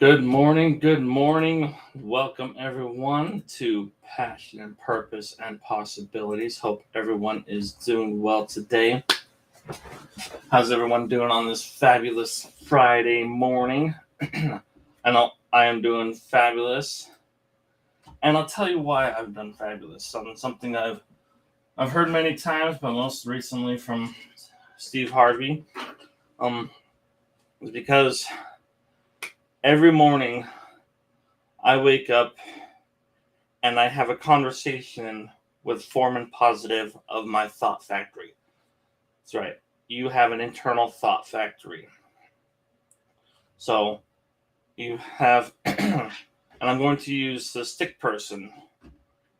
Good morning, good morning. Welcome everyone to Passion and Purpose and Possibilities. Hope everyone is doing well today. How's everyone doing on this fabulous Friday morning? I know I am doing fabulous. And I'll tell you why I've done fabulous. Something I've heard many times, but most recently from Steve Harvey. Is because every morning I wake up and I have a conversation with Foreman Positive of my thought factory. That's right. You have an internal thought factory. So you have, and I'm going to use the stick person,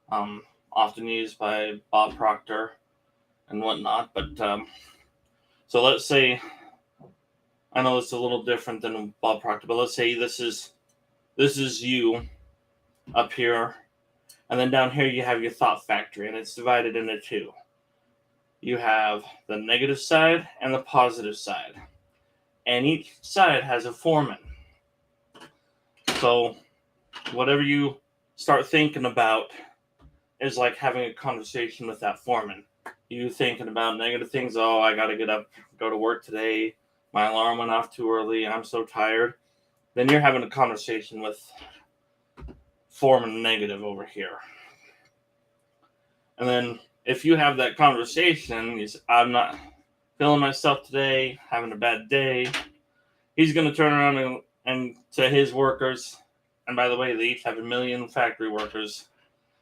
often used by Bob Proctor and whatnot. But so let's say, I know it's a little different than Bob Proctor, but let's say this is you up here. And then down here you have your thought factory, and it's divided into two. You have the negative side and the positive side. And each side has a foreman. So whatever you start thinking about is like having a conversation with that foreman. You thinking about negative things, oh, I got to get up, go to work today. My alarm went off too early. I'm so tired. Then you're having a conversation with foreman negative over here. And then if you have that conversation, you say, I'm not feeling myself today, having a bad day, he's going to turn around and to his workers, and by the way, they each have 1 million factory workers,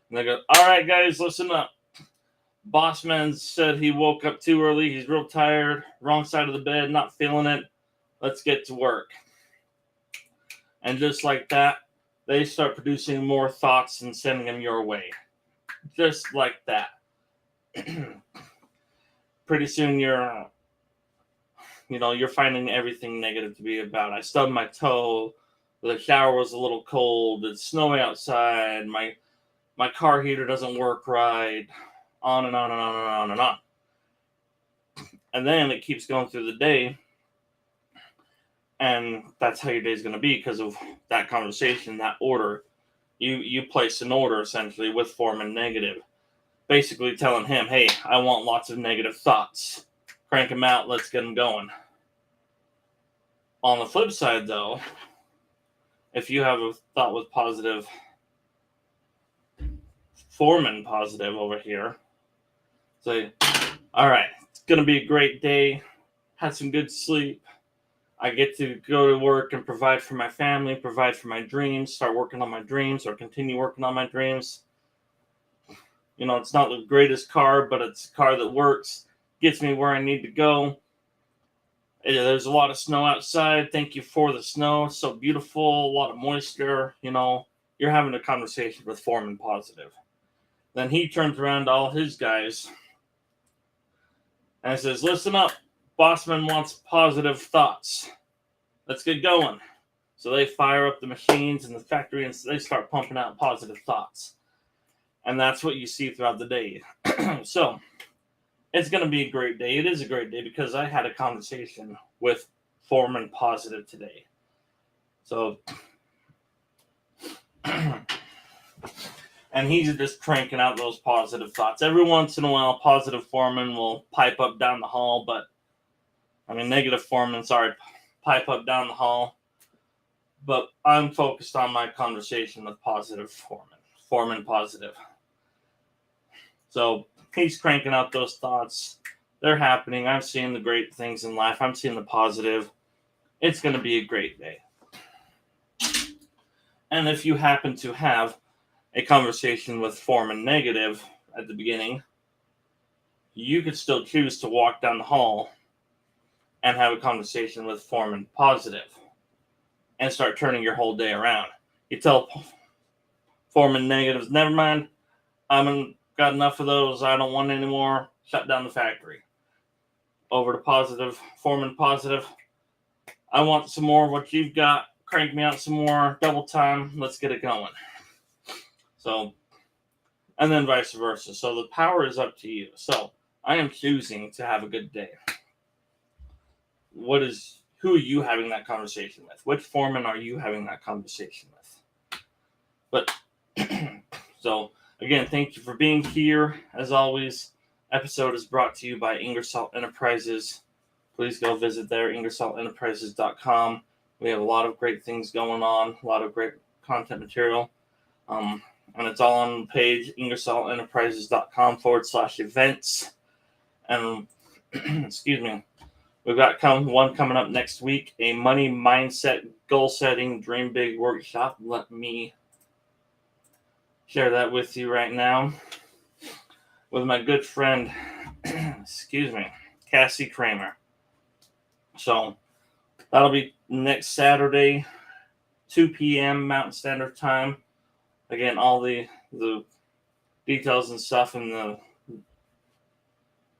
and they go, all right, guys, listen up. Boss man said he woke up too early. He's real tired, wrong side of the bed, not feeling it. Let's get to work. And just like that, they start producing more thoughts and sending them your way. Just like that. Pretty soon you're finding everything negative to be about. I stubbed my toe. The shower was a little cold. It's snowing outside. My car heater doesn't work right. On and on and on and on and on. And then it keeps going through the day. And that's how your day's going to be because of that conversation, that order. You place an order essentially with Foreman negative. Basically telling him, hey, I want lots of negative thoughts. Crank them out. Let's get them going. On the flip side, though, if you have a thought with positive, Foreman positive over here, say, all right, it's going to be a great day. Had some good sleep. I get to go to work and provide for my family, provide for my dreams, start working on my dreams or continue working on my dreams. It's not the greatest car, but it's a car that works, gets me where I need to go. There's a lot of snow outside. Thank you for the snow. It's so beautiful, a lot of moisture. You're having a conversation with Foreman Positive. Then he turns around to all his guys and says, listen up, Bossman wants positive thoughts. Let's get going. So they fire up the machines in the factory and they start pumping out positive thoughts. And that's what you see throughout the day. So it's going to be a great day. It is a great day because I had a conversation with Foreman Positive today. So, and he's just cranking out those positive thoughts. Every once in a while, positive Foreman will pipe up down the hall, but negative Foreman, pipe up down the hall. But I'm focused on my conversation with positive Foreman Positive. So he's cranking out those thoughts. They're happening. I'm seeing the great things in life. I'm seeing the positive. It's going to be a great day. And if you happen to have a conversation with Foreman Negative at the beginning, you could still choose to walk down the hall and have a conversation with Foreman Positive and start turning your whole day around. You tell Foreman Negatives, never mind, I'm got enough of those, I don't want any more, shut down the factory. Over to positive, Foreman Positive, I want some more of what you've got, crank me out some more, double time, let's get it going. So, and then vice versa. So the power is up to you. So I am choosing to have a good day. What is who are you having that conversation with? Which foreman are you having that conversation with? But so again, thank you for being here. As always, episode is brought to you by Ingersoll Enterprises. Please go visit there, ingersollenterprises.com. We have a lot of great things going on, a lot of great content material. And it's all on the page, ingersollenterprises.com/events. And excuse me, we've got one coming up next week, a money mindset, goal setting, dream big workshop. Let me share that with you right now with my good friend, excuse me, Cassie Kramer. So that'll be next Saturday, 2 p.m. Mountain Standard Time. Again, all the details and stuff and the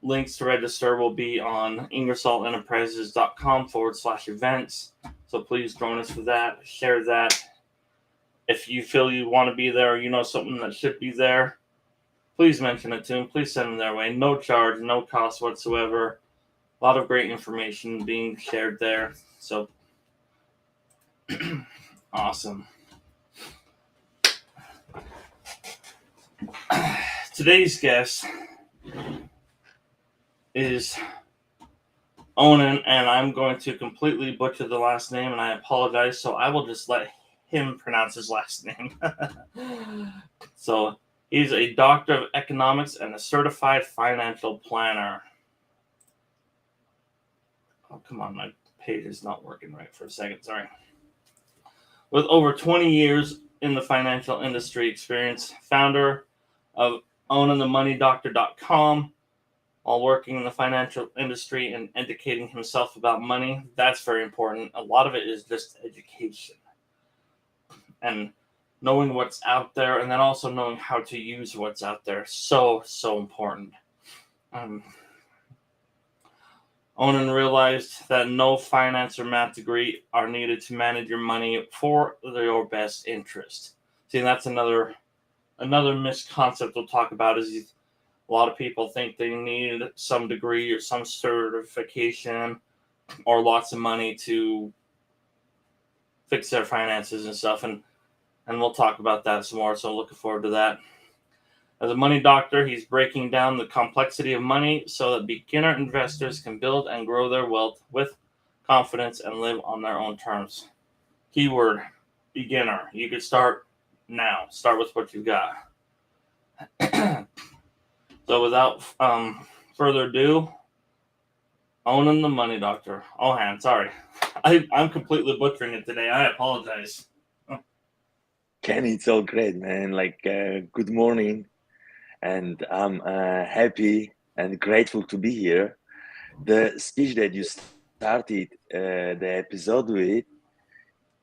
links to register will be on ingersollenterprises.com/events. So please join us for that. Share that. If you feel you want to be there or you know something that should be there, please mention it to them. Please send them their way. No charge, no cost whatsoever. A lot of great information being shared there. So awesome. Today's guest is Ohan, and I'm going to completely butcher the last name, and I apologize. So I will just let him pronounce his last name. So he's a doctor of economics and a certified financial planner. Oh, come on, my page is not working right for a second. Sorry. With over 20 years in the financial industry experience, founder of OhanTheMoneyDoctor.com, while working in the financial industry and educating himself about money. That's very important. A lot of it is just education and knowing what's out there, and then also knowing how to use what's out there. So important. Ohan realized that no finance or math degree are needed to manage your money for your best interest. See, that's another misconcept we'll talk about is a lot of people think they need some degree or some certification or lots of money to fix their finances and stuff. And we'll talk about that some more. So looking forward to that. As a money doctor, he's breaking down the complexity of money so that beginner investors can build and grow their wealth with confidence and live on their own terms. Keyword, beginner. You could start now. Start with what you've got. So without further ado, Ohan the Money Doctor. Ohan, sorry. I'm completely butchering it today. I apologize. Ken, it's all great, man. Good morning. And I'm happy and grateful to be here. The speech that you started the episode with,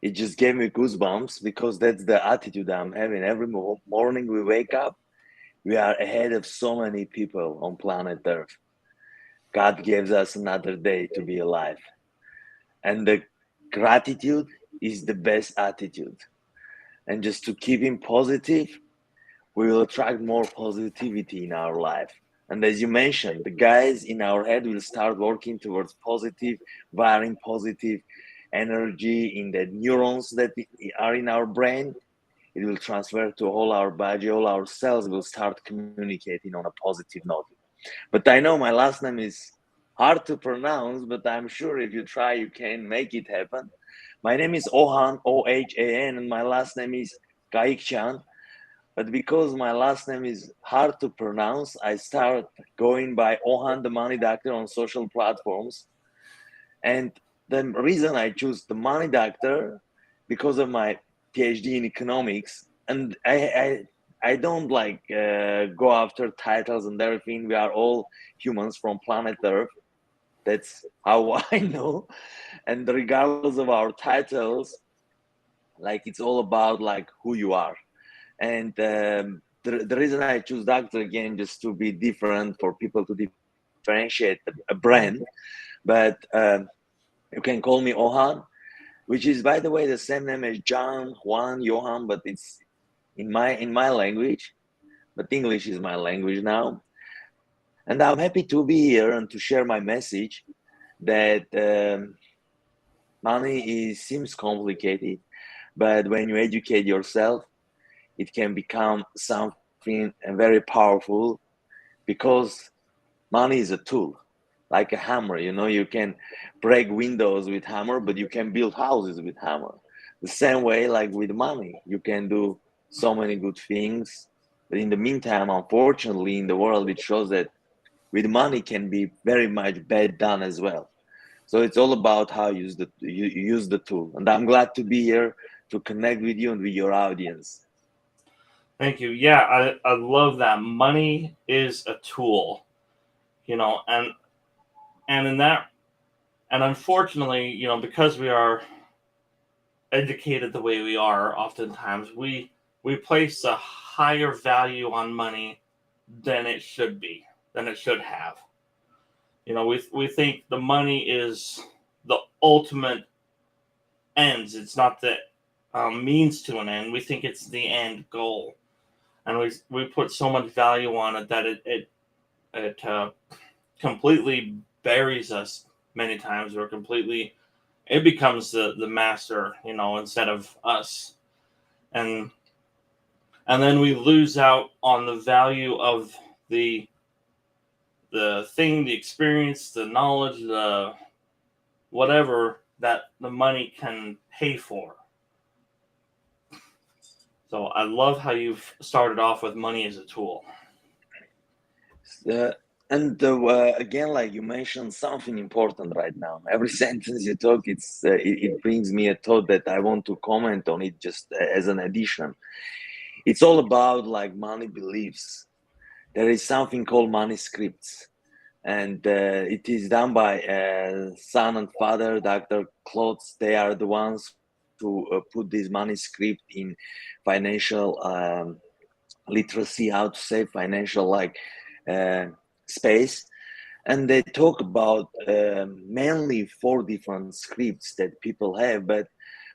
it just gave me goosebumps because that's the attitude I'm having. Every morning we wake up, we are ahead of so many people on planet Earth. God gives us another day to be alive. And the gratitude is the best attitude. And just to keep him positive, we will attract more positivity in our life. And as you mentioned, the guys in our head will start working towards positive, wiring positive energy in the neurons that are in our brain. It will transfer to all our body, all our cells will start communicating on a positive note. But I know my last name is hard to pronounce, but I'm sure if you try, you can make it happen. My name is Ohan, O-H-A-N, and my last name is Kayikchyan. But because my last name is hard to pronounce, I start going by Ohan the Money Doctor on social platforms. And the reason I choose the Money Doctor, because of my PhD in economics, and I don't go after titles and everything. We are all humans from planet Earth. That's how I know. And regardless of our titles, it's all about who you are. And the reason I choose doctor, again, just to be different for people to differentiate a brand. But you can call me Ohan, which is, by the way, the same name as John, Juan, Johan, but it's in my language. But English is my language now. And I'm happy to be here and to share my message that Money seems complicated, but when you educate yourself, it can become something very powerful because money is a tool, like a hammer. You can break windows with hammer, but you can build houses with hammer. The same way, like with money, you can do so many good things. But in the meantime, unfortunately, in the world, it shows that with money can be very much bad done as well. So it's all about how you use the tool. And I'm glad to be here to connect with you and with your audience. Thank you. Yeah, I love that. Money is a tool, and in that, and unfortunately, because we are educated the way we are, oftentimes we place a higher value on money than it should be, than it should have. We think the money is the ultimate ends. It's not the means to an end. We think it's the end goal, and we put so much value on it that it completely buries us many times, or completely it becomes the master, instead of us, and and then we lose out on the value of the the thing, the experience, the knowledge, the whatever that the money can pay for. So I love how you've started off with money as a tool. Uh, and again, like you mentioned something important right now. Every sentence you talk, it brings me a thought that I want to comment on it just as an addition. It's all about like money beliefs. There is something called money scripts, and it is done by son and father, Dr. Klotz. They are the ones who put this money script in financial literacy, how to say financial like uh, space, and they talk about mainly four different scripts that people have, but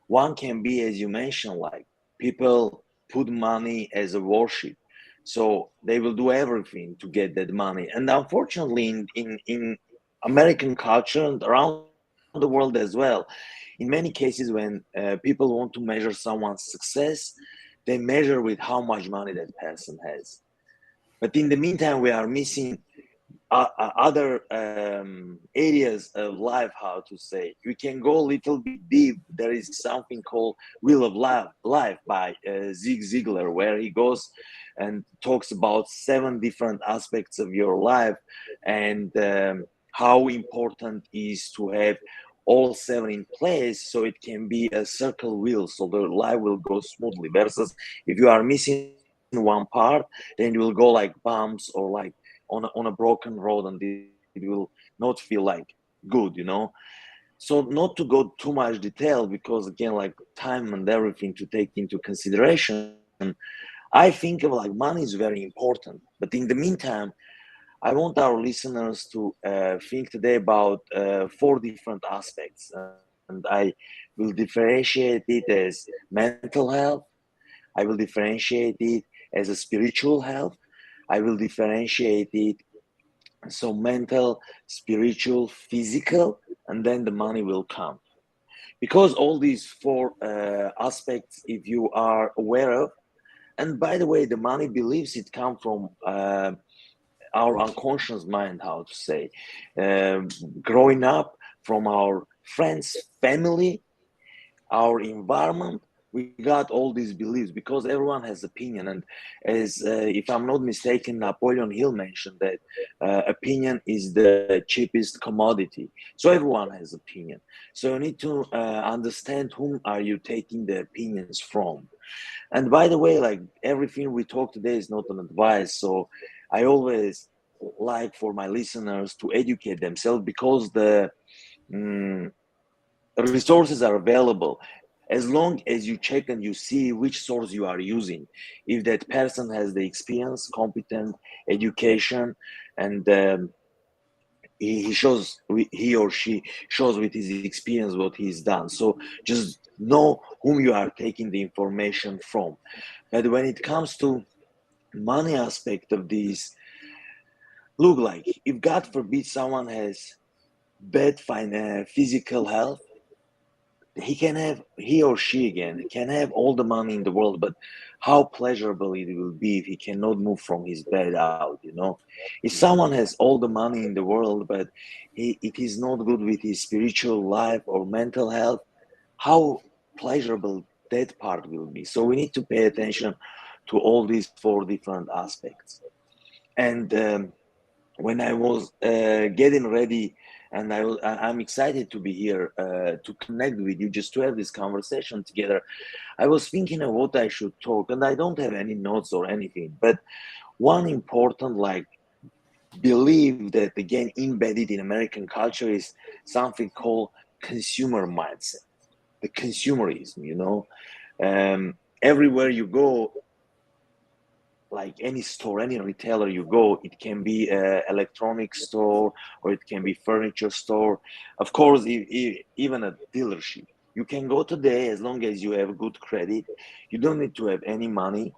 one can be, as you mentioned, like people put money as a worship, so they will do everything to get that money. And unfortunately, in American culture and around the world as well, in many cases when people want to measure someone's success, they measure with how much money that person has. But in the meantime, we are missing other areas of life, how to say. We can go a little bit deep. There is something called Wheel of Life by Zig Ziglar, where he goes and talks about seven different aspects of your life, and how important is to have all seven in place so it can be a circle wheel, so the life will go smoothly, versus if you are missing one part, then you will go like bumps or like on a broken road, and it will not feel like good. So not to go too much detail, because again, like time and everything to take into consideration, I think of like money is very important. But in the meantime, I want our listeners to think today about four different aspects, and I will differentiate it as mental health, I will differentiate it as a spiritual health, I will differentiate it so mental, spiritual, physical, and then the money will come. Because all these four aspects, if you are aware of, and by the way, the money beliefs, it come from our unconscious mind, how to say, um, growing up from our friends, family, our environment, we got all these beliefs because everyone has opinion. And as if I'm not mistaken, Napoleon Hill mentioned that opinion is the cheapest commodity, so everyone has opinion. So you need to understand whom are you taking the opinions from. And by the way, like everything we talk today is not an advice, so I always like for my listeners to educate themselves, because the mm, resources are available, as long as you check and you see which source you are using. If that person has the experience, competent education, and he shows, he or she shows with his experience what he's done, so just know whom you are taking the information from. But when it comes to money aspect of this, look, like if God forbid someone has bad physical health, he or she again can have all the money in the world, but how pleasurable it will be if he cannot move from his bed out, you know? If someone has all the money in the world, but it is not good with his spiritual life or mental health, how pleasurable that part will be. So we need to pay attention to all these four different aspects. And when I was getting ready, and I'm excited to be here to connect with you, just to have this conversation together. I was thinking of what I should talk, and I don't have any notes or anything. But one important belief that again embedded in American culture is something called consumer mindset, the consumerism. Everywhere you go, like any store, any retailer you go, it can be an electronic store or it can be furniture store. Of course, even a dealership. You can go today as long as you have good credit. You don't need to have any money.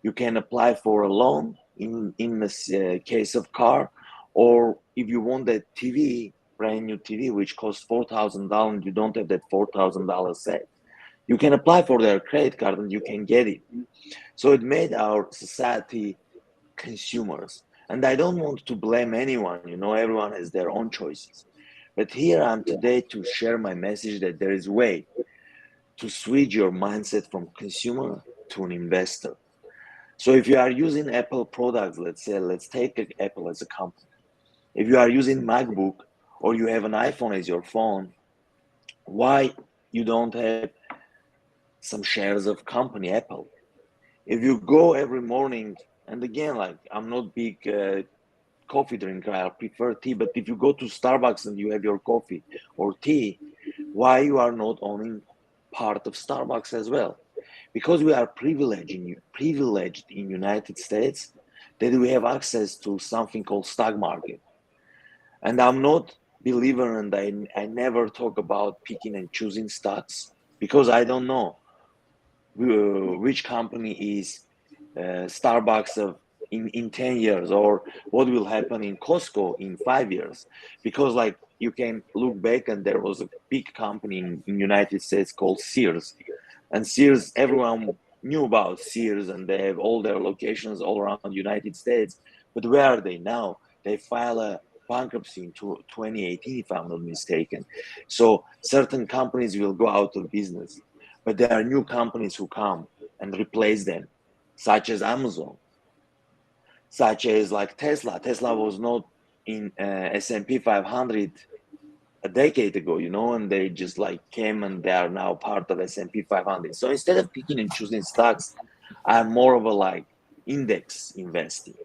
You can apply for a loan in the case of car, or if you want that TV, brand new TV, which costs $4,000, you don't have that $4,000 set. You can apply for their credit card and you can get it. So it made our society consumers. And I don't want to blame anyone, everyone has their own choices. But here I'm today to share my message that there is a way to switch your mindset from consumer to an investor. So if you are using Apple products, let's take Apple as a company. If you are using MacBook or you have an iPhone as your phone, why you don't have some shares of company Apple? If you go every morning, and again, like I'm not big coffee drinker, I prefer tea, but if you go to Starbucks and you have your coffee or tea, why you are not owning part of Starbucks as well? Because we are privileged in United States that we have access to something called stock market. And I'm not believer, and I never talk about picking and choosing stocks because I don't know which company is Starbucks of in 10 years, or what will happen in Costco in 5 years. Because like you can look back and there was a big company in United States called Sears. And Sears, everyone knew about Sears and they have all their locations all around the United States. But where are they now? They file a bankruptcy in 2018, if I'm not mistaken. So certain companies will go out of business, but there are new companies who come and replace them, such as Amazon, such as like Tesla. Tesla was not in S&P 500 a decade ago, and they just like came and they are now part of S&P 500. So instead of picking and choosing stocks, I'm more of a like index investing.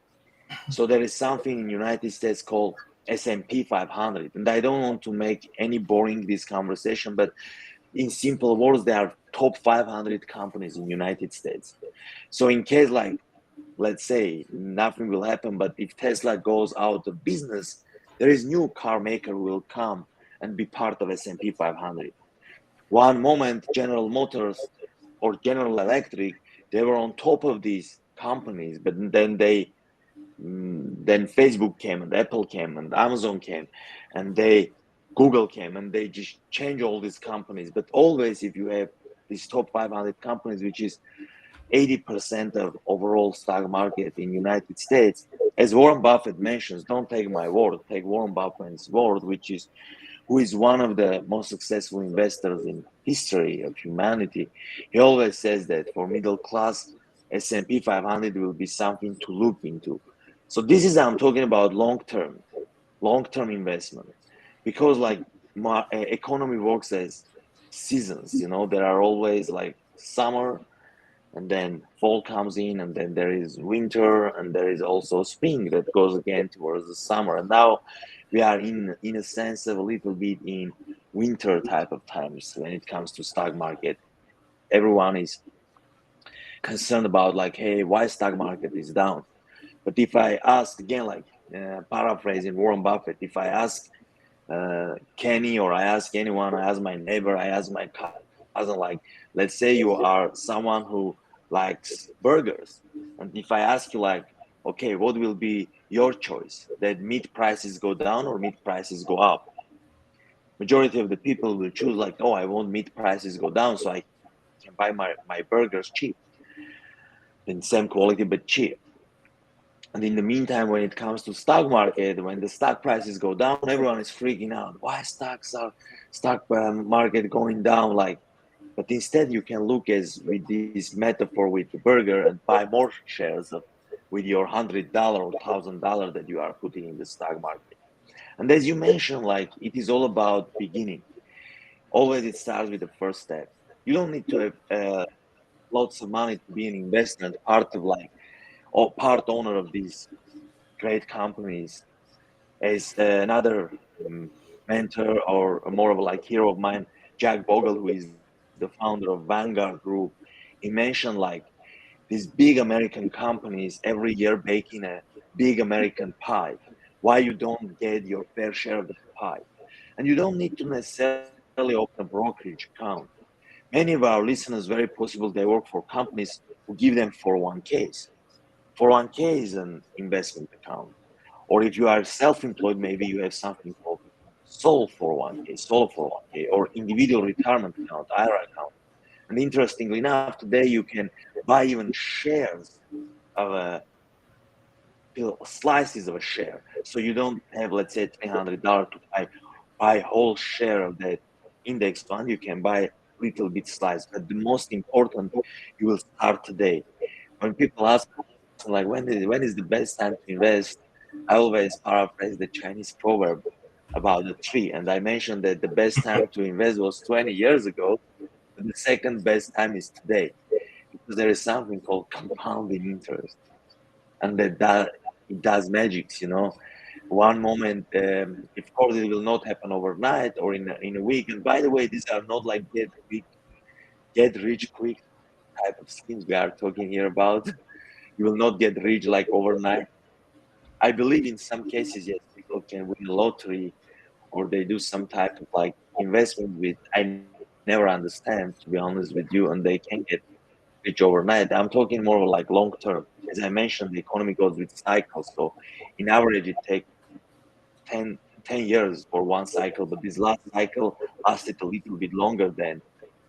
So there is something in United States called S&P 500, and I don't want to make any boring this conversation, but in simple words, there are top 500 companies in United States. So in case like, let's say nothing will happen, but if Tesla goes out of business, there is new car maker will come and be part of S&P 500. One moment, General Motors or General Electric, they were on top of these companies, but then Facebook came and Apple came and Amazon came and Google came and they just change all these companies. But always, if you have these top 500 companies, which is 80% of overall stock market in United States, as Warren Buffett mentions, don't take my word, take Warren Buffett's word, who is one of the most successful investors in history of humanity. He always says that for middle class, S&P 500 will be something to look into. So this is I'm talking about long-term investment, because like my economy works as seasons. There are always like summer, and then fall comes in, and then there is winter, and there is also spring that goes again towards the summer. And now we are in a sense of a little bit in winter type of times when it comes to stock market. Everyone is concerned about like, hey, why stock market is down? But if I ask again, like paraphrasing Warren Buffett, if I ask Kenny, or I ask anyone, I ask my neighbor, I ask my cousin, like, let's say you are someone who likes burgers. And if I ask you like, okay, what will be your choice? That meat prices go down or meat prices go up? Majority of the people will choose like, oh, I want meat prices go down so I can buy my burgers cheap, in same quality but cheap. And in the meantime, when it comes to stock market, when the stock prices go down, everyone is freaking out. Why stock market going down? Like, but instead you can look as with this metaphor with the burger and buy more shares of with your $100 or $1,000 that you are putting in the stock market. And as you mentioned, like it is all about beginning. Always it starts with the first step. You don't need to have lots of money to be an investor and part of like or part owner of these great companies. As another mentor or more of like hero of mine, Jack Bogle, who is the founder of Vanguard Group, he mentioned like these big American companies every year baking a big American pie. Why you don't get your fair share of the pie? And you don't need to necessarily open a brokerage account. Many of our listeners, very possible, they work for companies who give them 401ks. 401k is an investment account. Or if you are self-employed, maybe you have something called solo 401k, or individual retirement account, IRA account. And interestingly enough, today you can buy even shares of slices of a share. So you don't have, let's say, $300 to buy whole share of that index fund. You can buy little bit slice. But the most important, you will start today. When people ask me, like, when is the best time to invest? I always paraphrase the Chinese proverb about the tree. And I mentioned that the best time to invest was 20 years ago, but the second best time is today, because there is something called compounding interest. And that it does magics. One moment, of course, it will not happen overnight or in a week. And by the way, these are not like get rich quick type of schemes we are talking here about. You will not get rich like overnight. I believe in some cases, yes, people can win a lottery or they do some type of like investment with I never understand, to be honest with you, and they can get rich overnight. I'm talking more of like long term. As I mentioned, the economy goes with cycles. So in average it takes 10 years for one cycle, but this last cycle lasted a little bit longer than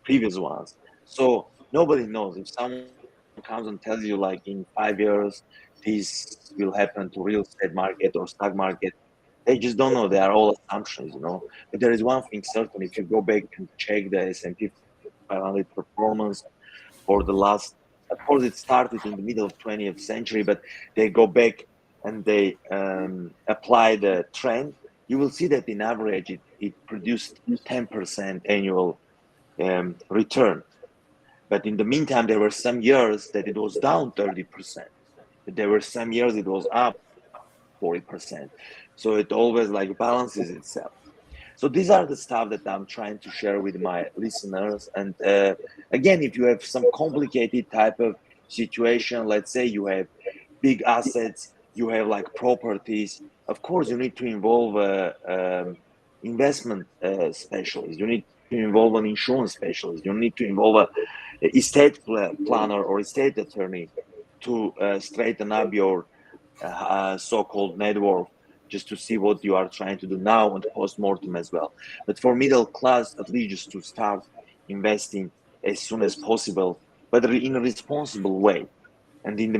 previous ones. So nobody knows. If someone comes and tells you like in 5 years this will happen to real estate market or stock market, they just don't know. They are all assumptions. But there is one thing certain: if you go back and check the S&P 500 performance for the last, of course, it started in the middle of 20th century, but they go back and they apply the trend, you will see that in average it produced 10% annual return. But in the meantime, there were some years that it was down 30%. There were some years it was up 40%. So it always like balances itself. So these are the stuff that I'm trying to share with my listeners. And again, if you have some complicated type of situation, let's say you have big assets, you have like properties, of course you need to involve a investment specialist. You need to involve an insurance specialist. You need to involve a estate planner or estate attorney to straighten up your so-called net worth, just to see what you are trying to do now and post-mortem as well. But for middle class, at least just to start investing as soon as possible, but in a responsible way. And in the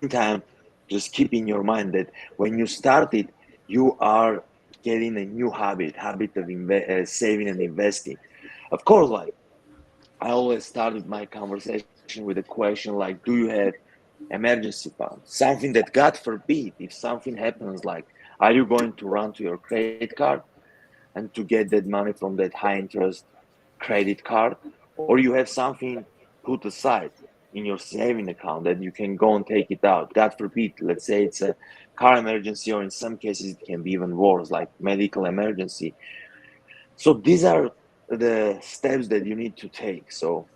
meantime, just keep in your mind that when you start it, you are getting a new habit of saving and investing. Of course, like I always started my conversation with a question like, do you have emergency fund? Something that, God forbid, if something happens, like, are you going to run to your credit card and to get that money from that high interest credit card? Or you have something put aside in your saving account that you can go and take it out? God forbid, let's say it's a car emergency, or in some cases it can be even worse, like medical emergency. So these are the steps that you need to take. So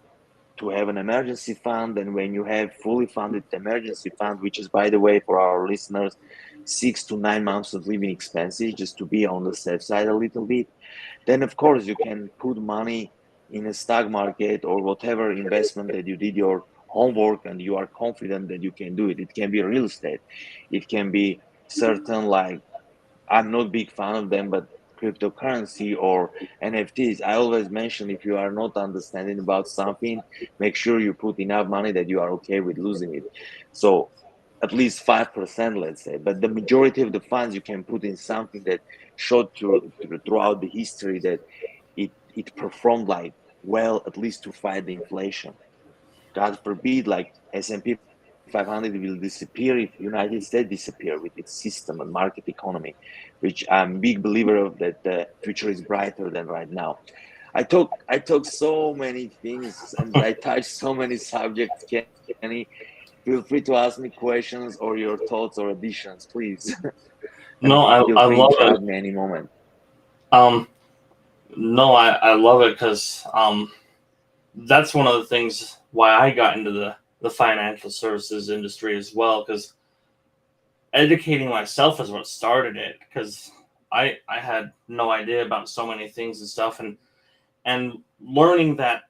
to have an emergency fund, and when you have fully funded emergency fund, which is, by the way, for our listeners, 6 to 9 months of living expenses, just to be on the safe side a little bit, then of course you can put money in a stock market or whatever investment that you did your homework and you are confident that you can do it. It can be real estate, it can be certain, like, I'm not big fan of them, but cryptocurrency or NFTs, I always mention if you are not understanding about something, make sure you put enough money that you are okay with losing it. So at least 5%, let's say, but the majority of the funds you can put in something that showed throughout the history that it performed like well, at least to fight the inflation. God forbid, like S&P 500 will disappear if United States disappear with its system and market economy, which I'm a big believer of that the future is brighter than right now. I talk so many things and I touch so many subjects, Kenny. Feel free to ask me questions or your thoughts or additions, please. And No, feel free I to love interrupt it. me any moment. Um, no, I love it because that's one of the things why I got into the financial services industry as well, because educating myself is what started it, because I had no idea about so many things and stuff, and learning that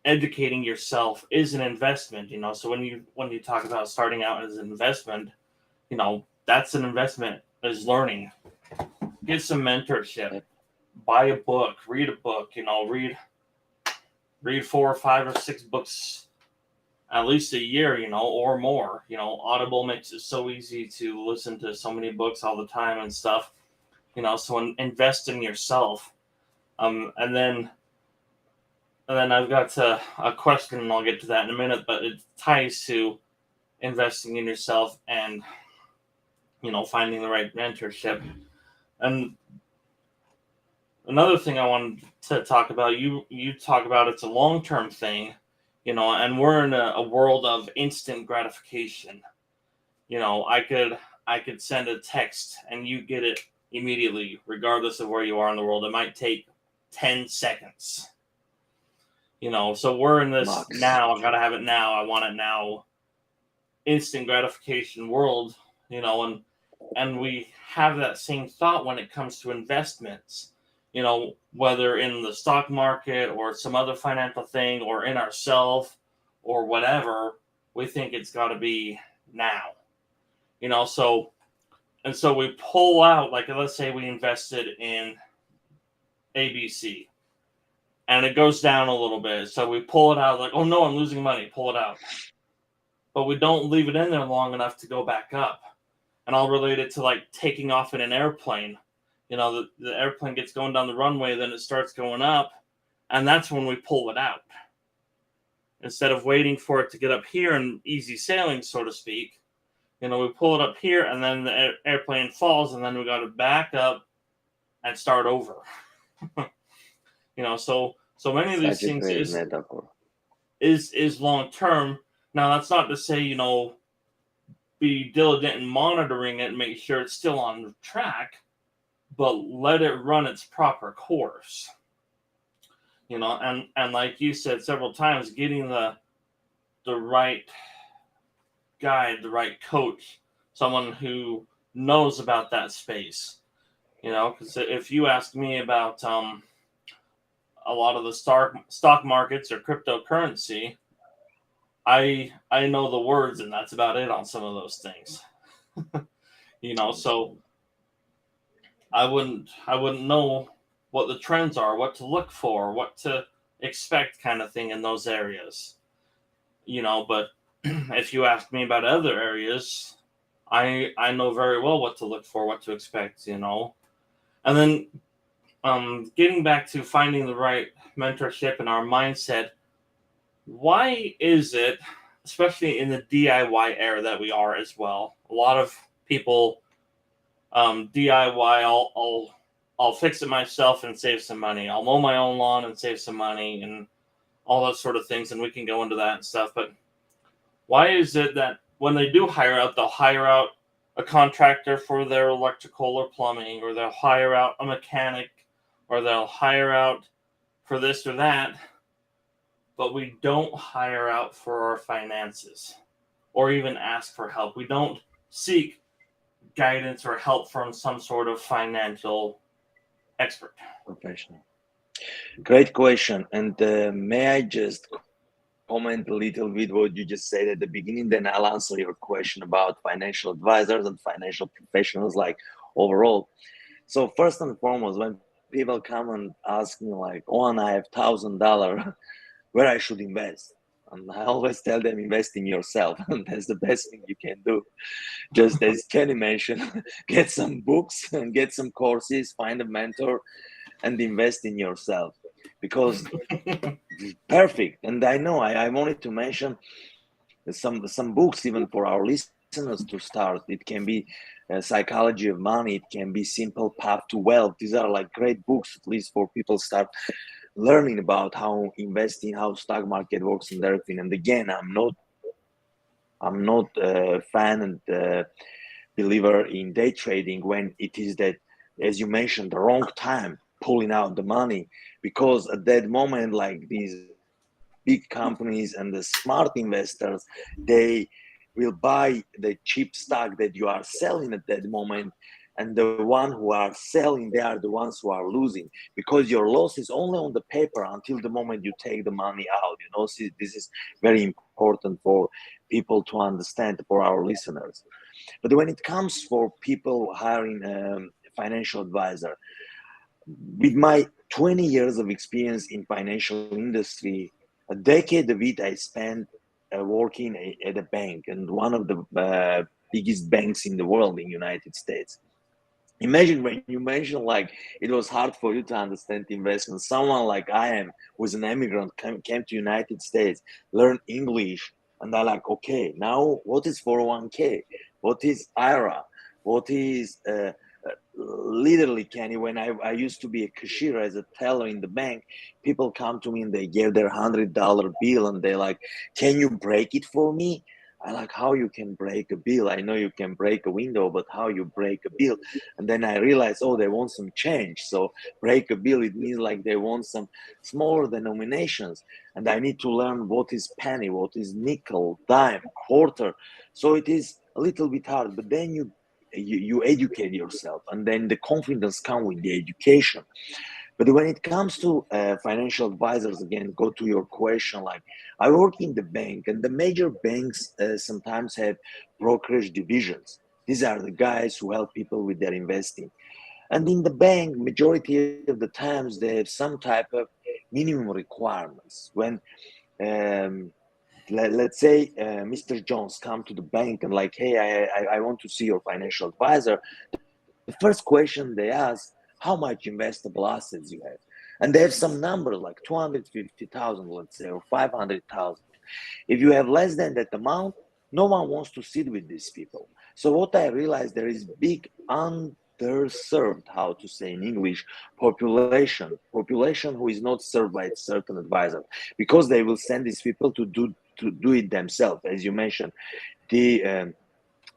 educating yourself is an investment, so when you talk about starting out as an investment, that's an investment, is learning. Get some mentorship, Yep. buy a book, read a book, read 4 or 5 or 6 books at least a year, or more. Audible makes it so easy to listen to so many books all the time and stuff. So invest in yourself. And then I've got a question, and I'll get to that in a minute, but it ties to investing in yourself and finding the right mentorship. And another thing I wanted to talk about, you talk about, it's a long-term thing, and we're in a world of instant gratification. I could send a text and you get it immediately, regardless of where you are in the world. It might take 10 seconds. So we're in this Max. now, I gotta have it now, I want it now, instant gratification world, and we have that same thought when it comes to investments, whether in the stock market or some other financial thing or in ourselves or whatever. We think it's got to be now, so we pull out, like, let's say we invested in ABC and it goes down a little bit, so we pull it out, like, oh no, I'm losing money, pull it out. But we don't leave it in there long enough to go back up. And I'll relate it to like taking off in an airplane. The airplane gets going down the runway, then it starts going up, and that's when we pull it out. Instead of waiting for it to get up here and easy sailing, so to speak, we pull it up here, and then the airplane falls, and then we got to back up and start over. So many of these Such a things great is metaphor. is is long term. Now that's not to say be diligent in monitoring it and make sure it's still on track, but let it run its proper course. And like you said several times, getting the right guide, the right coach, someone who knows about that space. Because if you ask me about a lot of the stock markets or cryptocurrency, I know the words, and that's about it on some of those things. So I wouldn't know what the trends are, what to look for, what to expect, kind of thing in those areas. But if you ask me about other areas, I know very well what to look for, what to expect. And then getting back to finding the right mentorship and our mindset. Why is it, especially in the DIY era that we are as well, a lot of people DIY, I'll fix it myself and save some money. I'll mow my own lawn and save some money and all those sort of things, and we can go into that and stuff. But why is it that when they do hire out, they'll hire out a contractor for their electrical or plumbing, or they'll hire out a mechanic, or they'll hire out for this or that, but we don't hire out for our finances or even ask for help? We don't seek guidance or help from some sort of financial expert. Professional. Great question. And may I just comment a little bit what you just said at the beginning? Then I'll answer your question about financial advisors and financial professionals, like overall. So first and foremost, when people come and ask me like, "Oh, and I have $1,000, where I should invest?" And I always tell them, invest in yourself. And that's the best thing you can do. Just as Kenny mentioned, get some books and get some courses, find a mentor, and invest in yourself. Because perfect. And I know I wanted to mention some books even for our listeners to start. It can be Psychology of Money. It can be Simple Path to Wealth. These are like great books, at least for people start learning about how investing, how stock market works and everything. And again, I'm not a fan and believer in day trading when it is that, as you mentioned, the wrong time pulling out the money, because at that moment, like these big companies and the smart investors, they will buy the cheap stock that you are selling at that moment, and the one who are selling, they are the ones who are losing, because your loss is only on the paper until the moment you take the money out. See, this is very important for people to understand, for our listeners. But when it comes for people hiring a financial advisor, with my 20 years of experience in financial industry, a decade of it I spent working at a bank, and one of the biggest banks in the world in United States. Imagine when you mentioned like it was hard for you to understand investment. Someone like I am, who's an immigrant, came to United States, learned English, and I like, okay, now what is 401k? What is IRA? What is literally, Kenny, when I used to be a cashier as a teller in the bank, people come to me and they give their $100 bill and they're like, can you break it for me? I like, how you can break a bill? I know you can break a window, but how you break a bill? And then I realized, oh, they want some change. So break a bill, it means like they want some smaller denominations. And I need to learn what is penny, what is nickel, dime, quarter. So it is a little bit hard, but then you educate yourself, and then the confidence comes with the education. But when it comes to financial advisors, again, go to your question. Like, I work in the bank, and the major banks sometimes have brokerage divisions. These are the guys who help people with their investing. And in the bank, majority of the times, they have some type of minimum requirements. When um, let's say Mr. Jones come to the bank and like, hey, I want to see your financial advisor. The first question they ask, how much investable assets you have, and they have some number like 250,000, let's say, or 500,000. If you have less than that amount, no one wants to sit with these people. So what I realized, there is big underserved, how to say in English, population who is not served by a certain advisor, because they will send these people to do it themselves, as you mentioned, the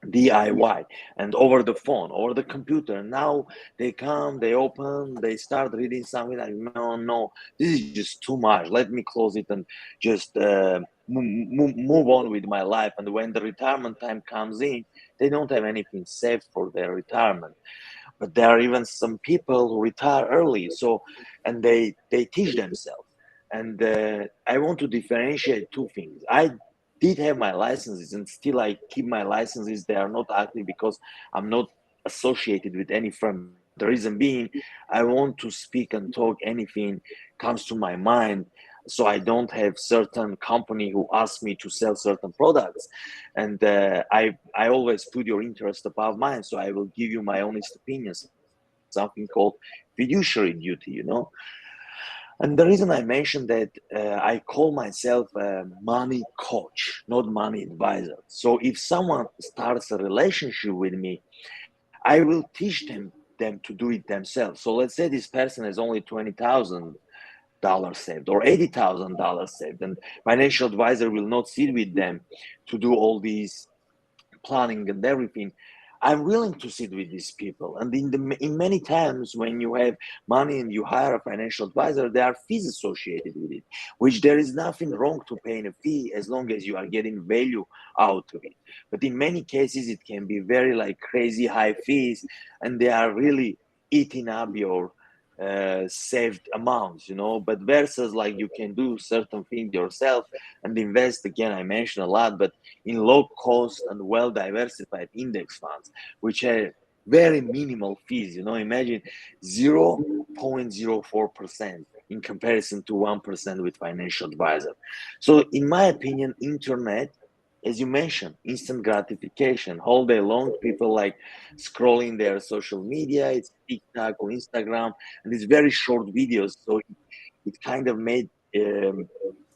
DIY, and over the phone or the computer. Now they come, they open, they start reading something like, no, no, this is just too much. Let me close it and just move on with my life. And when the retirement time comes in, they don't have anything saved for their retirement. But there are even some people who retire early, so, and they teach themselves. And I want to differentiate two things. I did have my licenses, and still I keep my licenses. They are not active because I'm not associated with any firm. The reason being, I want to speak and talk anything comes to my mind, so I don't have certain company who ask me to sell certain products. And I always put your interest above mine, so I will give you my honest opinion, something called fiduciary duty. And the reason I mentioned that, I call myself a money coach, not money advisor. So if someone starts a relationship with me, I will teach them to do it themselves. So let's say this person has only $20,000 saved or $80,000 saved, and financial advisor will not sit with them to do all these planning and everything. I'm willing to sit with these people. And in many times when you have money and you hire a financial advisor, there are fees associated with it, which there is nothing wrong to paying a fee as long as you are getting value out of it. But in many cases, it can be very like crazy high fees, and they are really eating up your saved amounts. But versus like you can do certain things yourself and invest, again, I mentioned a lot, but in low cost and well diversified index funds, which have very minimal fees. Imagine 0.04% in comparison to 1% with financial advisor. So in my opinion, internet, as you mentioned, instant gratification all day long. People like scrolling their social media, it's TikTok or Instagram, and it's very short videos. So it kind of made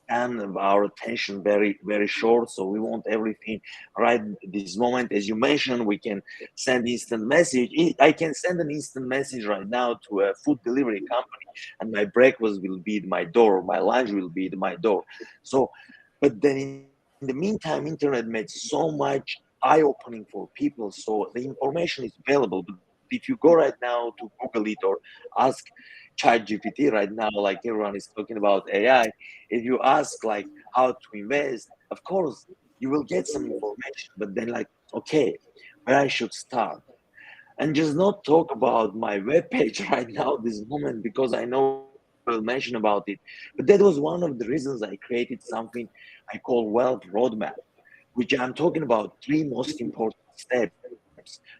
span of our attention very very short, so we want everything right this moment. As you mentioned, we can send instant message. I can send an instant message right now to a food delivery company, and my breakfast will be at my door, my lunch will be at my door. So but then in the meantime, internet made so much eye-opening for people, so the information is available. But if you go right now to Google it or ask ChatGPT right now, like everyone is talking about AI, if you ask like how to invest, of course you will get some information, but then like, okay, where I should start? And just not talk about my webpage right now, this moment, because I know you will mention about it. But that was one of the reasons I created something I call Wealth Roadmap, which I'm talking about three most important steps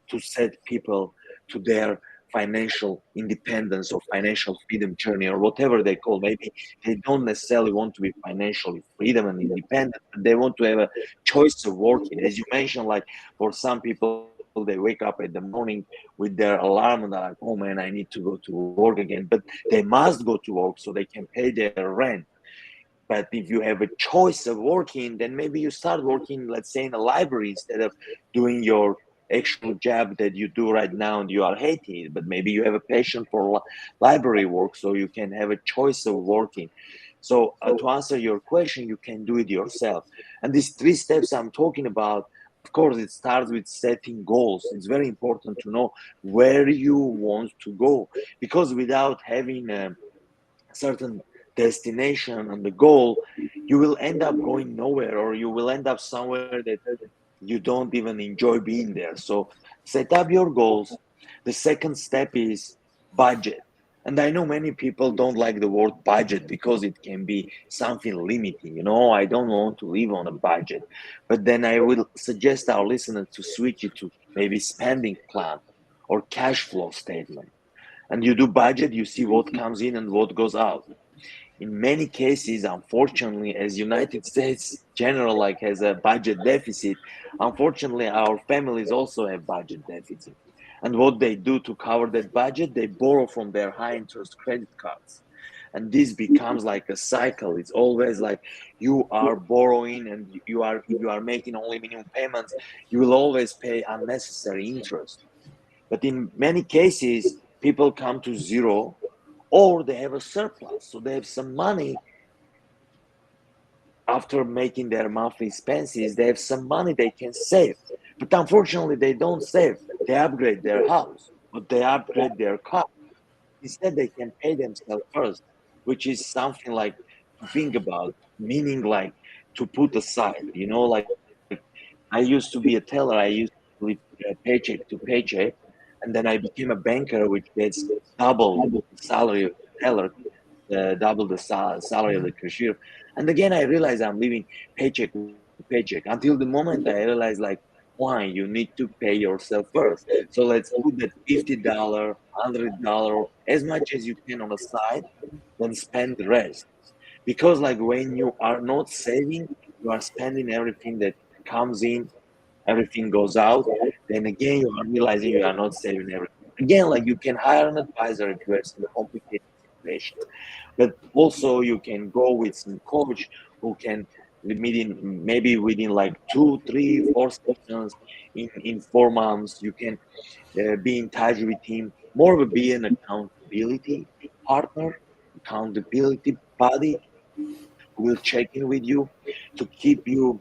to set people to their financial independence or financial freedom journey, or whatever they call. Maybe they don't necessarily want to be financially freedom and independent, but they want to have a choice of working. As you mentioned, like for some people, they wake up in the morning with their alarm and they're like, oh man, I need to go to work again. But they must go to work so they can pay their rent. But if you have a choice of working, then maybe you start working, let's say, in a library instead of doing your actual job that you do right now and you are hating it. But maybe you have a passion for library work, so you can have a choice of working. So to answer your question, you can do it yourself. And these three steps I'm talking about, of course, it starts with setting goals. It's very important to know where you want to go, because without having a certain destination and the goal, you will end up going nowhere, or you will end up somewhere that you don't even enjoy being there. So set up your goals. The second step is budget. And I know many people don't like the word budget because it can be something limiting. I don't want to live on a budget. But then I will suggest our listeners to switch it to maybe spending plan or cash flow statement. And you do budget, you see what comes in and what goes out. In many cases, unfortunately, as United States general like has a budget deficit, unfortunately our families also have budget deficit. And what they do to cover that budget, they borrow from their high interest credit cards. And this becomes like a cycle. It's always like you are borrowing, and if you are making only minimum payments, you will always pay unnecessary interest. But in many cases, people come to zero, or they have a surplus. So they have some money after making their monthly expenses, they have some money they can save. But unfortunately, they don't save. They upgrade their house, but they upgrade their car. Instead, they can pay themselves first, which is something like to think about, meaning like to put aside. Like I used to be a teller, I used to live paycheck to paycheck, and then I became a banker, which gets double the salary of the teller, double the salary of the cashier. And again, I realize I'm living paycheck to paycheck until the moment I realize, like, why you need to pay yourself first. So let's put that $50, $100, as much as you can on the side, then spend the rest. Because like when you are not saving, you are spending everything that comes in, everything goes out. Then again, you are realizing you are not saving everything. Again, like you can hire an advisor if you have some complicated situation, but also you can go with some coach who can maybe within like 2 3 4 sessions in 4 months you can be in touch with him, more of a be an accountability partner, accountability buddy who will check in with you to keep you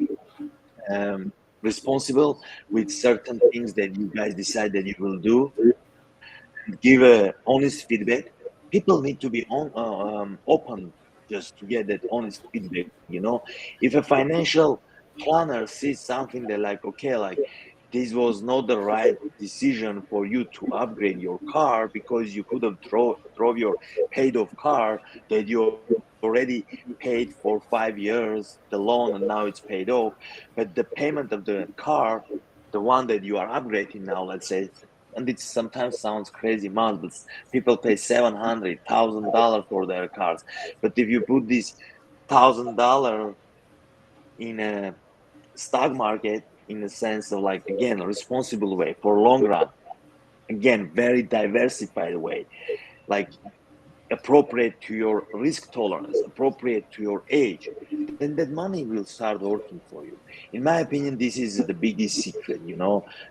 responsible with certain things that you guys decide that you will do, and give a honest feedback. People need to be open just to get that honest feedback. If a financial planner sees something that like, okay, like this was not the right decision for you to upgrade your car because you could have drove your paid off car that you already paid for 5 years the loan, and now it's paid off, but the payment of the car, the one that you are upgrading now, let's say, and it sometimes sounds crazy amount, but people pay $700,000 for their cars. But if you put this $1,000 in a stock market, in the sense of like, again, a responsible way for long run, again, very diversified way, like appropriate to your risk tolerance, appropriate to your age, then that money will start working for you. In my opinion, this is the biggest secret,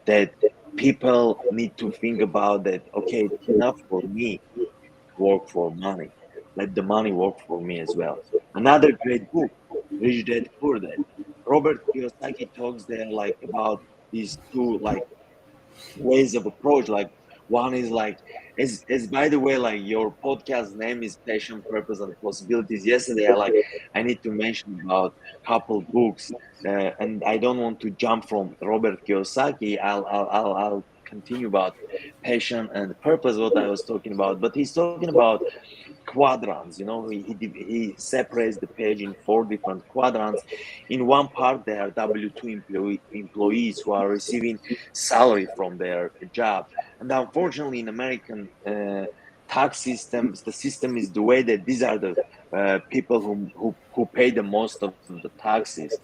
that people need to think about, that okay, it's enough for me to work for money. Let the money work for me as well. Another great book, Rich Dad Poor Dad. Robert Kiyosaki talks there like about these two like ways of approach. Like one is like, as by the way, like your podcast name is Passion, Purpose, and Possibilities. Yesterday, I need to mention about couple books, and I don't want to jump from Robert Kiyosaki. I'll continue about passion and purpose, what I was talking about. But he's talking about quadrants. He separates the page in four different quadrants. In one part, there are W-2 employees who are receiving salary from their job, and unfortunately, in American tax systems, the system is the way that these are the people who pay the most of the taxes.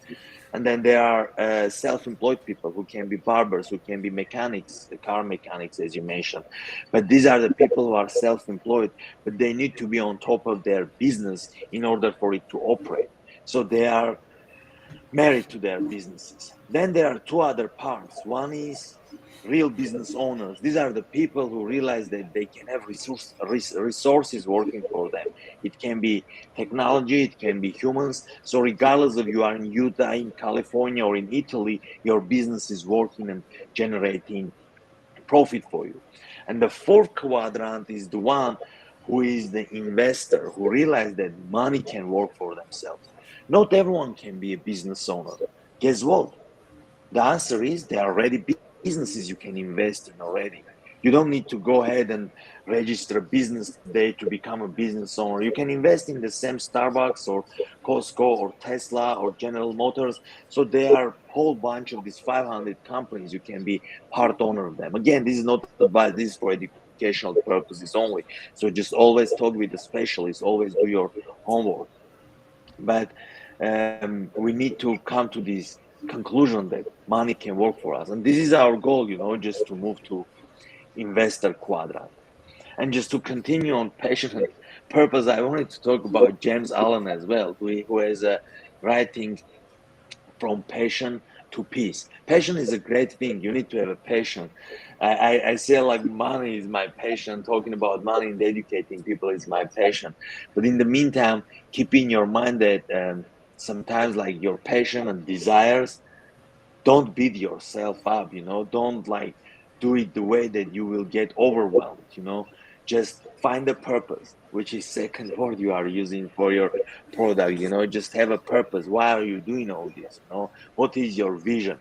And then there are self-employed people who can be barbers, who can be mechanics, car mechanics, as you mentioned. But these are the people who are self-employed, but they need to be on top of their business in order for it to operate. So they are married to their businesses. Then there are two other parts. One is real business owners. These are the people who realize that they can have resources working for them. It can be technology, it can be humans. So regardless of you are in Utah, in California, or in Italy, your business is working and generating profit for you. And the fourth quadrant is the one who is the investor, who realizes that money can work for themselves. Not everyone can be a business owner. Guess what? The answer is there are already businesses you can invest in already. You don't need to go ahead and register a business today to become a business owner. You can invest in the same Starbucks or Costco or Tesla or General Motors. So there are a whole bunch of these 500 companies. You can be part owner of them. Again, this is not advice. This is for educational purposes only. So just always talk with the specialist. Always do your homework. But we need to come to this conclusion that money can work for us. And this is our goal, just to move to investor quadrant. And just to continue on passion and purpose, I wanted to talk about James Allen as well, who has writing from passion to peace. Passion is a great thing. You need to have a passion. I say like money is my passion. Talking about money and educating people is my passion. But in the meantime, keep in your mind that sometimes like your passion and desires, don't beat yourself up, don't like do it the way that you will get overwhelmed. Just find a purpose, which is second word you are using for your product. Just have a purpose. Why are you doing all this? What is your vision?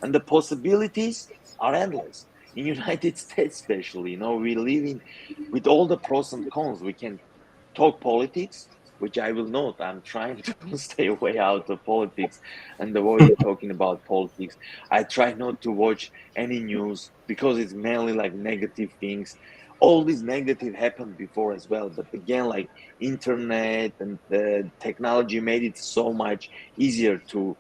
And the possibilities are endless in United States, especially. We live in with all the pros and cons. We can talk politics, which I will note. I'm trying to stay away out of politics and avoiding talking about politics. I try not to watch any news because it's mainly like negative things. All this negative happened before as well, but again, like internet and the technology made it so much easier to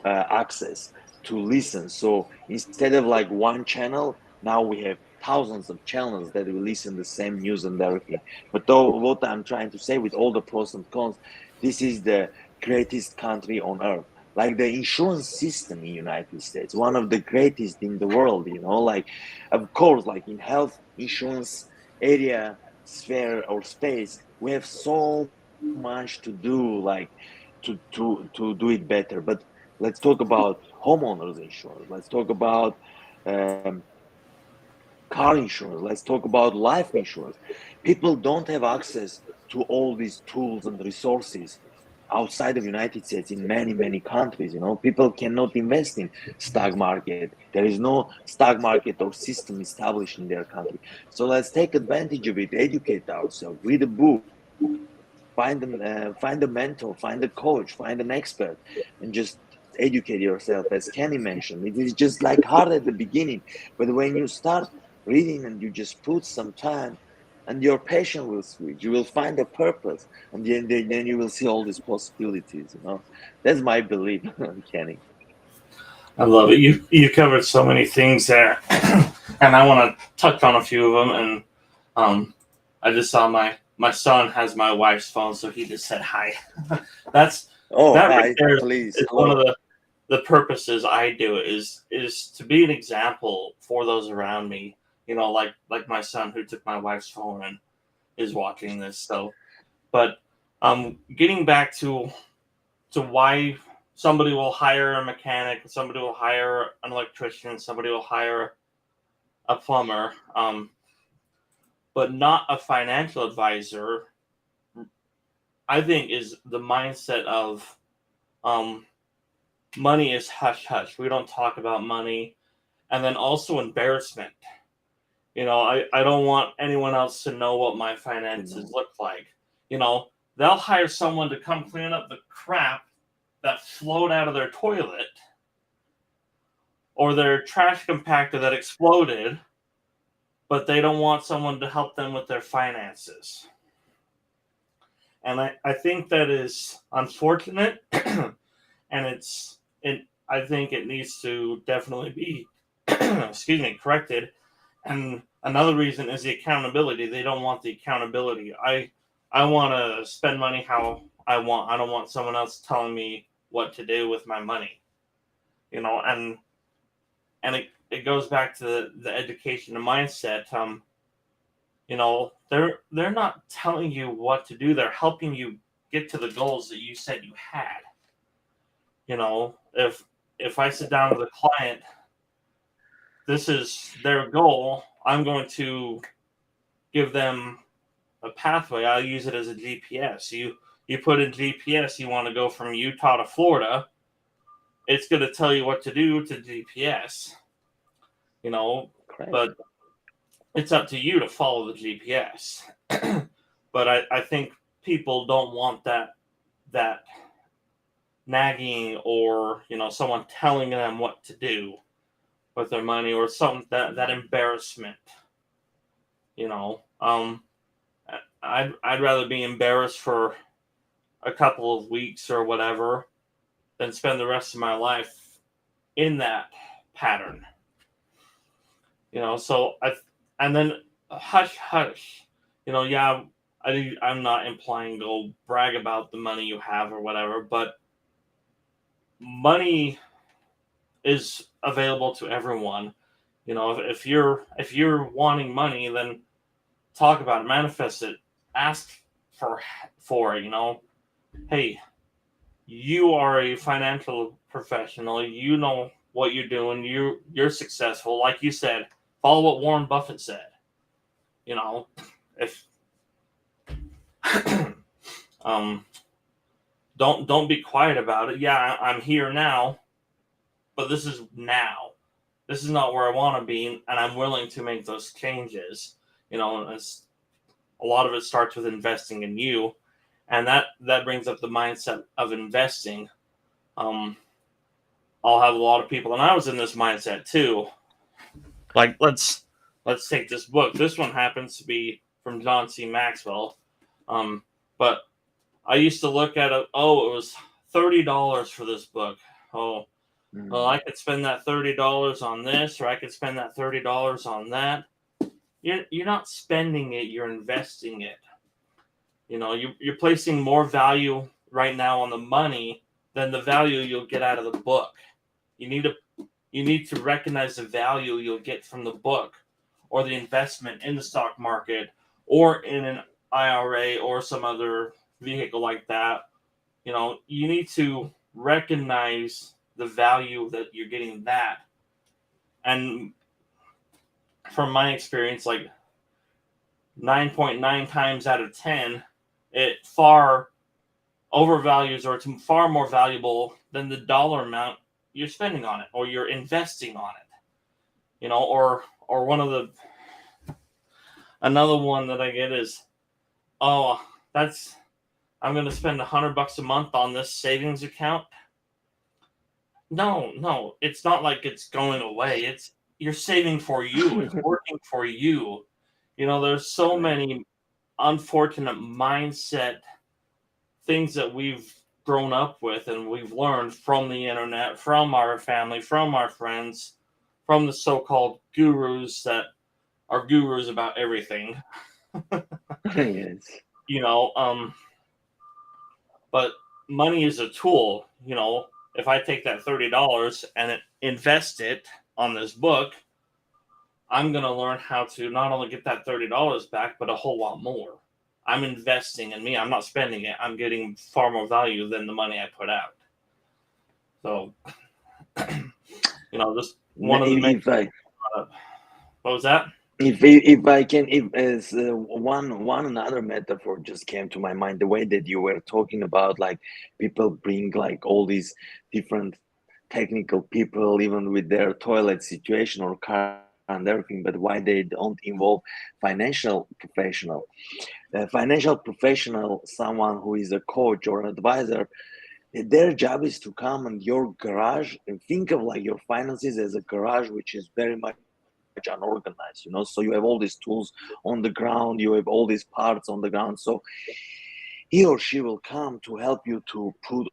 access, to listen. So instead of like one channel, now we have thousands of channels that will listen the same news and everything. But though what I'm trying to say, with all the pros and cons, this is the greatest country on earth. Like the insurance system in United States, one of the greatest in the world. Like of course, like in health insurance area, sphere or space, we have so much to do, like to do it better. But let's talk about homeowners insurance. Let's talk about um, car insurance. Let's talk about life insurance. People don't have access to all these tools and resources outside of United States in many countries. People cannot invest in stock market. There is no stock market or system established in their country. So let's take advantage of it, educate ourselves, read a book, find a mentor, find a coach, find an expert, and just educate yourself, as Kenny mentioned. It is just like hard at the beginning, but when you start reading and you just put some time, and your passion will switch. You will find a purpose, and then you will see all these possibilities. That's my belief, Kenny. I love it. You covered so many things there, and I want to touch on a few of them. And I just saw my son has my wife's phone, so he just said hi. That's Oh, that right hi, there please, is one of hello. the purposes I do is to be an example for those around me. Like my son who took my wife's phone and is watching this. So, but getting back to why somebody will hire a mechanic, somebody will hire an electrician, somebody will hire a plumber, but not a financial advisor. I think is the mindset of um, money is hush hush. We don't talk about money, and then also embarrassment. I don't want anyone else to know what my finances look like. They'll hire someone to come clean up the crap that flowed out of their toilet or their trash compactor that exploded, but they don't want someone to help them with their finances. And I think that is unfortunate, and I think it needs to definitely be excuse me, corrected. And another reason is the accountability. They don't want the accountability. I want to spend money how I want. I don't want someone else telling me what to do with my money. And it goes back to the education and mindset. They're not telling you what to do. They're helping you get to the goals that you said you had. If I sit down with a client, this is their goal. I'm going to give them a pathway. I'll use it as a GPS. You put in GPS, you want to go from Utah to Florida, it's going to tell you what to do to GPS, Correct. but it's up to you to follow the GPS. But I think people don't want that nagging or someone telling them what to do with their money or something that embarrassment. I'd rather be embarrassed for a couple of weeks or whatever than spend the rest of my life in that pattern. So and then hush hush. Yeah, I'm not implying go brag about the money you have or whatever, but money is available to everyone. If you're wanting money, then talk about it, manifest it, ask for it. Hey, you are a financial professional. You know what you're doing. You're successful. Like you said, follow what Warren Buffett said. If um, don't be quiet about it. Yeah, I'm here now, but this is now. This is not where I want to be, and I'm willing to make those changes. A lot of it starts with investing in you, and that brings up the mindset of investing. Um, I'll have a lot of people, and I was in this mindset too. Like let's take this book. This one happens to be from John C. Maxwell, but I used to look at it. Oh, it was $30 for this book. Oh, well, I could spend that $30 on this, or I could spend that $30 on that. You're not spending it. You're investing it. You're placing more value right now on the money than the value you'll get out of the book. You need to you need to recognize the value you'll get from the book or the investment in the stock market or in an IRA or some other vehicle like that. You need to recognize the value that you're getting that. And from my experience, like 9.9 times out of 10, it far overvalues or it's far more valuable than the dollar amount you're spending on it or you're investing on it. Or one of the another one that I get is, oh, I'm going to spend $100 a month on this savings account. No, it's not like it's going away. It's you're saving for you. It's working for you. There's so Right. many unfortunate mindset things that we've grown up with and we've learned from the internet, from our family, from our friends, from the so-called gurus that are gurus about everything. Yes. You know, but money is a tool. If I take that $30 and invest it on this book, I'm going to learn how to not only get that $30 back, but a whole lot more. I'm investing in me. I'm not spending it. I'm getting far more value than the money I put out. So, just one of the main. If I What was that? if I can, if as one another metaphor just came to my mind, the way that you were talking about, like people bring like all these different technical people, even with their toilet situation or car and everything, but why they don't involve financial professional? A financial professional, someone who is a coach or an advisor, their job is to come in your garage and think of like your finances as a garage which is very much unorganized, so you have all these tools on the ground, you have all these parts on the ground. So he or she will come to help you to put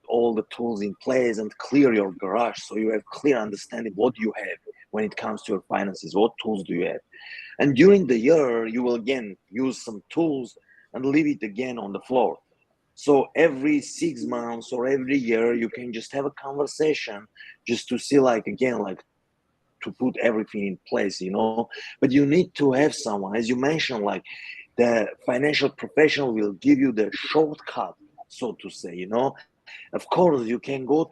all the tools in place and clear your garage so you have clear understanding what you have when it comes to your finances, what tools do you have. And during the year you will again use some tools and leave it again on the floor. So every 6 months or every year, you can just have a conversation just to see, like, again, like to put everything in place. But you need to have someone, as you mentioned, like the financial professional will give you the shortcut, so to say. Of course, you can go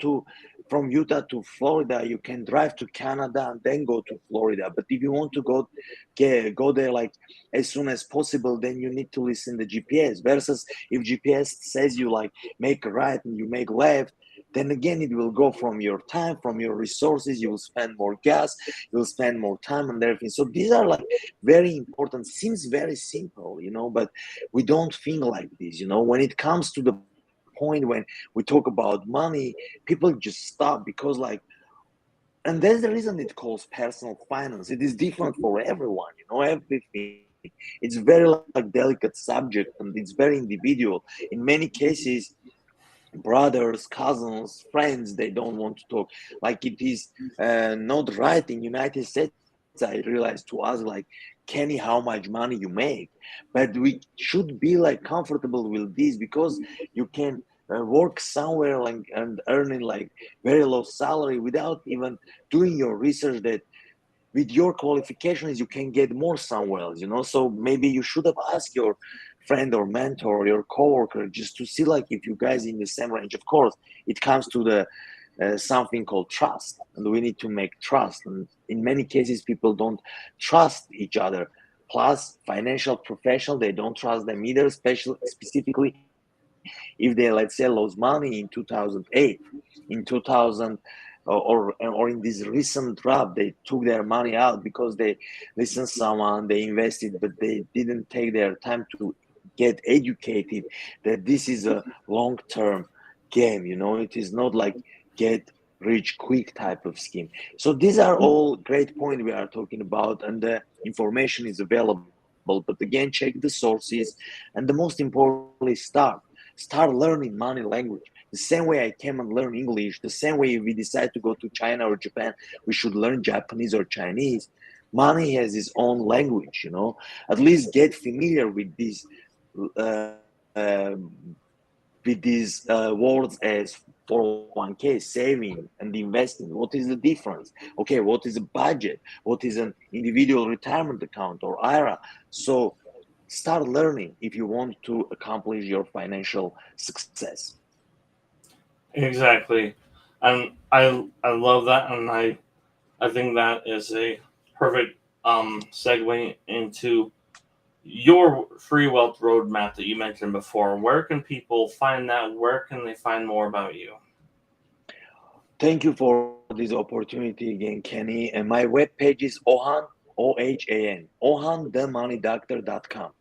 from Utah to Florida, you can drive to Canada and then go to Florida. But if you want to go there like as soon as possible, then you need to listen to GPS. Versus if GPS says you like make a right and you make left, then again it will go from your time, from your resources. You will spend more gas, you will spend more time and everything. So these are like very important. Seems very simple, but we don't think like this. When it comes to the point when we talk about money, people just stop because like, and that's the reason it calls personal finance. It is different for everyone, everything. It's very like delicate subject and it's very individual. In many cases, brothers, cousins, friends, they don't want to talk. Like it is not right in United States, I realized, to ask like, Kenny, how much money you make. But we should be like comfortable with this because you can work somewhere like and earning like very low salary without even doing your research that with your qualifications you can get more somewhere else. So maybe you should have asked your friend or mentor or your coworker just to see like if you guys in the same range. Of course it comes to the something called trust, and we need to make trust, and in many cases people don't trust each other. Plus financial professional, they don't trust them either, especially specifically if they, let's say, lose money in 2008, in 2000, or in this recent drop, they took their money out because they listened someone, they invested, but they didn't take their time to get educated that this is a long-term game. It is not like get rich quick type of scheme. So these are all great points we are talking about, and the information is available. But again, check the sources, and the most importantly, start learning money language. The same way I came and learn English, the same way if we decide to go to China or Japan, we should learn Japanese or Chinese. Money has its own language. At least get familiar with uh, words as 401k, saving and investing. What is the difference? Okay, what is a budget? What is an individual retirement account or IRA? So start learning if you want to accomplish your financial success. Exactly, and I love that, and I think that is a perfect segue into your free wealth roadmap that you mentioned before. Where can people find that? Where can they find more about you? Thank you for this opportunity again, Kenny. And my webpage is Ohan, Ohan, OhanTheMoneyDoctor.com.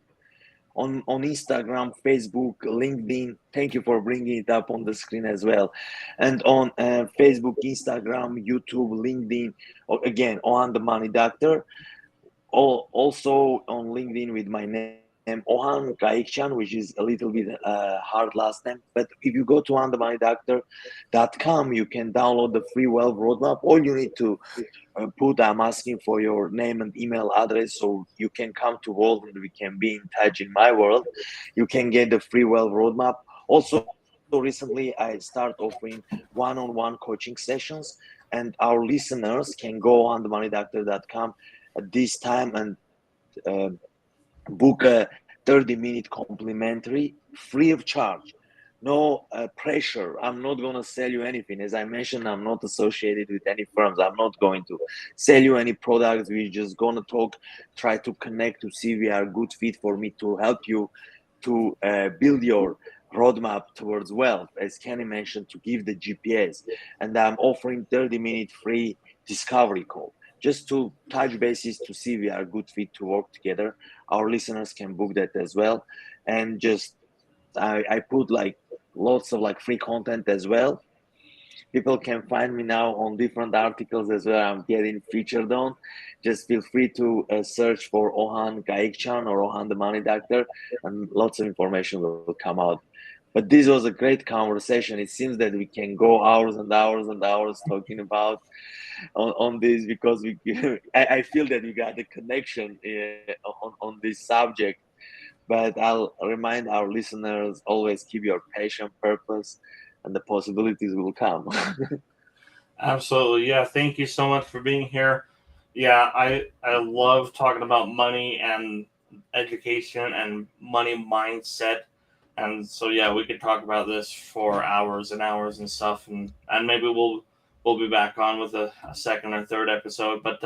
on Instagram, Facebook, LinkedIn. Thank you for bringing it up on the screen as well. And on Facebook, Instagram, YouTube, LinkedIn, again, Ohan the Money Doctor. Also on LinkedIn with my name, Ohan Kayikchyan, which is a little bit hard last name. But if you go to ohanthemoneydoctor.com, you can download the free wealth roadmap. All you need to I'm asking for your name and email address so you can come to World and we can be in touch in my world. You can get the free wealth roadmap. Also, recently I start offering one-on-one coaching sessions, and our listeners can go on themoneydoctor.com at this time and uh, book a 30-minute complimentary free of charge. No pressure. I'm not going to sell you anything. As I mentioned, I'm not associated with any firms. I'm not going to sell you any products. We're just going to talk, try to connect to see if we are a good fit for me to help you to build your roadmap towards wealth, as Kenny mentioned, to give the GPS. And I'm offering 30-minute free discovery call just to touch bases to see if we are a good fit to work together. Our listeners can book that as well. And just I put like lots of like free content as well. People can find me now on different articles as well. I'm getting featured on. Just feel free to search for Ohan Kayikchyan or Ohan the Money Doctor, and lots of information will come out. But this was a great conversation. It seems that we can go hours and hours and hours talking about on this, because we I feel that we got the connection on this subject. But I'll remind our listeners, always keep your passion, purpose, and the possibilities will come. Absolutely. Yeah. Thank you so much for being here. Yeah. I love talking about money and education and money mindset. And so, yeah, we could talk about this for hours and hours and stuff. And maybe we'll be back on with a second or third episode. But,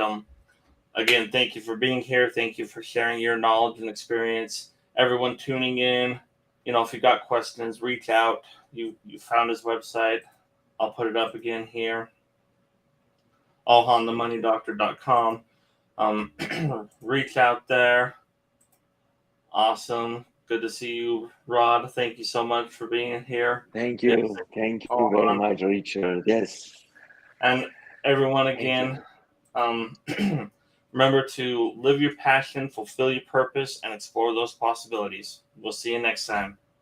again, thank you for being here. Thank you for sharing your knowledge and experience. Everyone tuning in, if you got questions, reach out. You found his website. I'll put it up again here. allhanthemoneydoctor.com. Reach out there. Awesome. Good to see you, Rod. Thank you so much for being here. Thank Yes. you. Thank you very much, Richard. Yes. And everyone, Thank again, you. remember to live your passion, fulfill your purpose, and explore those possibilities. We'll see you next time.